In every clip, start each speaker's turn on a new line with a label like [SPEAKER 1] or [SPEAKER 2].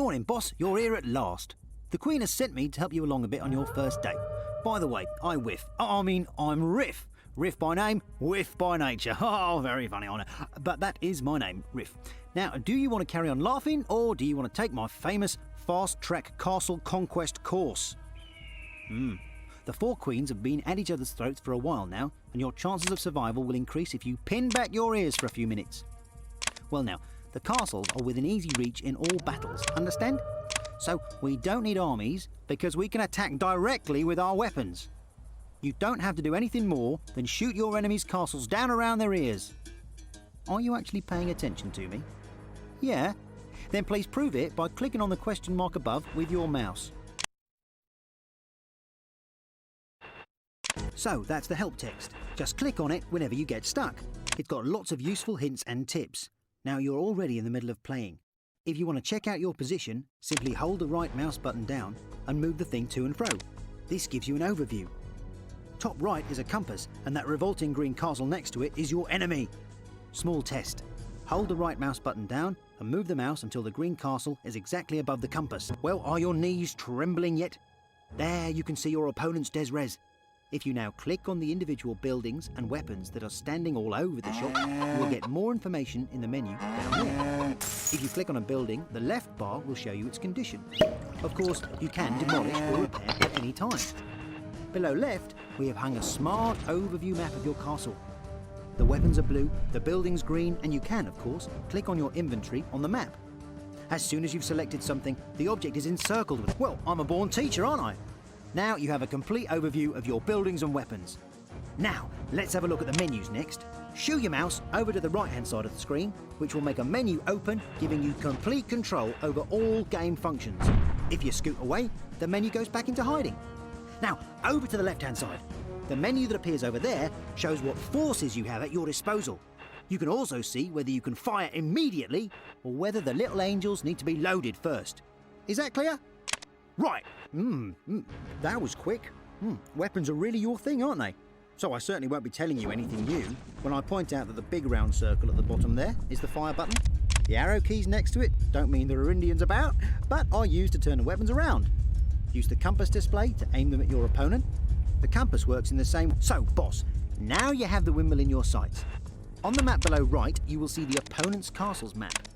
[SPEAKER 1] Morning, boss. You're here at last. The Queen has sent me to help you along a bit on your first day. By the way, I'm Riff. Riff by name, Whiff by nature. Oh, very funny, I know. But that is my name, Riff. Now, do you want to carry on laughing, or do you want to take my famous fast-track castle conquest course? The 4 queens have been at each other's throats for a while now, and your chances of survival will increase if you pin back your ears for a few minutes. Well now, the castles are within easy reach in all battles, understand? So we don't need armies, because we can attack directly with our weapons. You don't have to do anything more than shoot your enemies' castles down around their ears. Are you actually paying attention to me? Yeah? Then please prove it by clicking on the question mark above with your mouse. So that's the help text. Just click on it whenever you get stuck. It's got lots of useful hints and tips. Now you're already in the middle of playing. If you want to check out your position, simply hold the right mouse button down and move the thing to and fro. This gives you an overview. Top right is a compass, and that revolting green castle next to it is your enemy. Small test. Hold the right mouse button down and move the mouse until the green castle is exactly above the compass. Well, are your knees trembling yet? There you can see your opponent's Desres. If you now click on the individual buildings and weapons that are standing all over the shop, you will get more information in the menu down there. If you click on a building, the left bar will show you its condition. Of course, you can demolish or repair at any time. Below left, we have hung a smart overview map of your castle. The weapons are blue, the building's green, and you can, of course, click on your inventory on the map. As soon as you've selected something, the object is encircled with, well, I'm a born teacher, aren't I? Now you have a complete overview of your buildings and weapons. Now, let's have a look at the menus next. Shoo your mouse over to the right-hand side of the screen, which will make a menu open, giving you complete control over all game functions. If you scoot away, the menu goes back into hiding. Now, over to the left-hand side. The menu that appears over there shows what forces you have at your disposal. You can also see whether you can fire immediately or whether the little angels need to be loaded first. Is that clear? Right. That was quick. Weapons are really your thing, aren't they? So I certainly won't be telling you anything new when I point out that the big round circle at the bottom there is the fire button. The arrow keys next to it don't mean there are Indians about, but are used to turn the weapons around. Use the compass display to aim them at your opponent. The compass works in the same... So, boss, now you have the windmill in your sights. On the map below right, you will see the opponent's castle's map.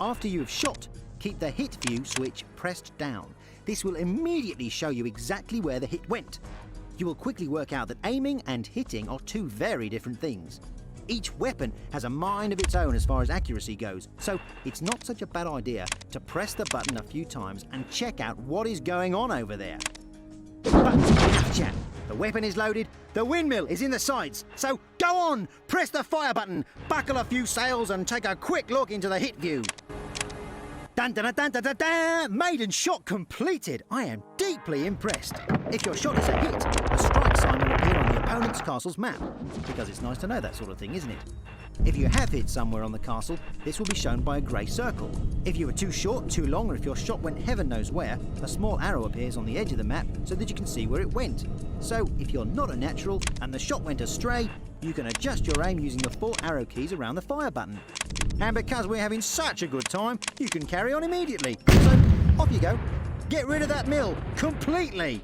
[SPEAKER 1] After you have shot, keep the hit view switch pressed down. This will immediately show you exactly where the hit went. You will quickly work out that aiming and hitting are 2 very different things. Each weapon has a mind of its own as far as accuracy goes, so it's not such a bad idea to press the button a few times and check out what is going on over there. But enough chat. The weapon is loaded, the windmill is in the sights, so go on, press the fire button, buckle a few sails and take a quick look into the hit view. Dun dun dun dun dun dun! Maiden shot completed! I am deeply impressed. If your shot is a hit, a strike sign will appear on the opponent's castle's map, because it's nice to know that sort of thing, isn't it? If you have hit somewhere on the castle, this will be shown by a grey circle. If you were too short, too long, or if your shot went heaven knows where, a small arrow appears on the edge of the map so that you can see where it went. So, if you're not a natural and the shot went astray, you can adjust your aim using the 4 arrow keys around the fire button. And because we're having such a good time, you can carry on immediately. So, off you go. Get rid of that mill completely.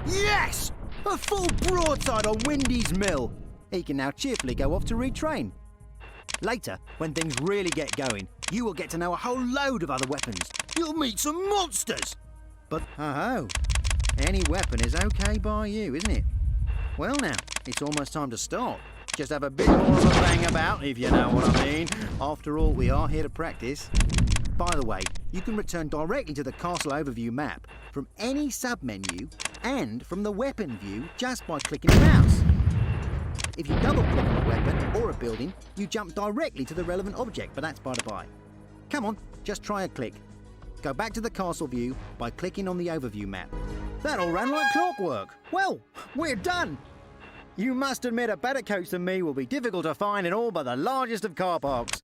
[SPEAKER 1] Yes! A full broadside on Windy's mill. He can now cheerfully go off to retrain. Later, when things really get going, you will get to know a whole load of other weapons. You'll meet some monsters. But, any weapon is okay by you, isn't it? Well now, it's almost time to start. Just have a bit more of a bang about, if you know what I mean. After all, we are here to practice. By the way, you can return directly to the castle overview map from any sub-menu and from the weapon view just by clicking the mouse. If you double-click on a weapon or a building, you jump directly to the relevant object, but that's by the by. Come on, just try a click. Go back to the castle view by clicking on the overview map. That all ran like clockwork. Well, we're done. You must admit a better coach than me will be difficult to find in all but the largest of car parks.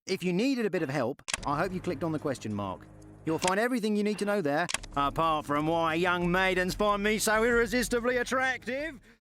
[SPEAKER 1] If you needed a bit of help, I hope you clicked on the question mark. You'll find everything you need to know there, apart from why young maidens find me so irresistibly attractive.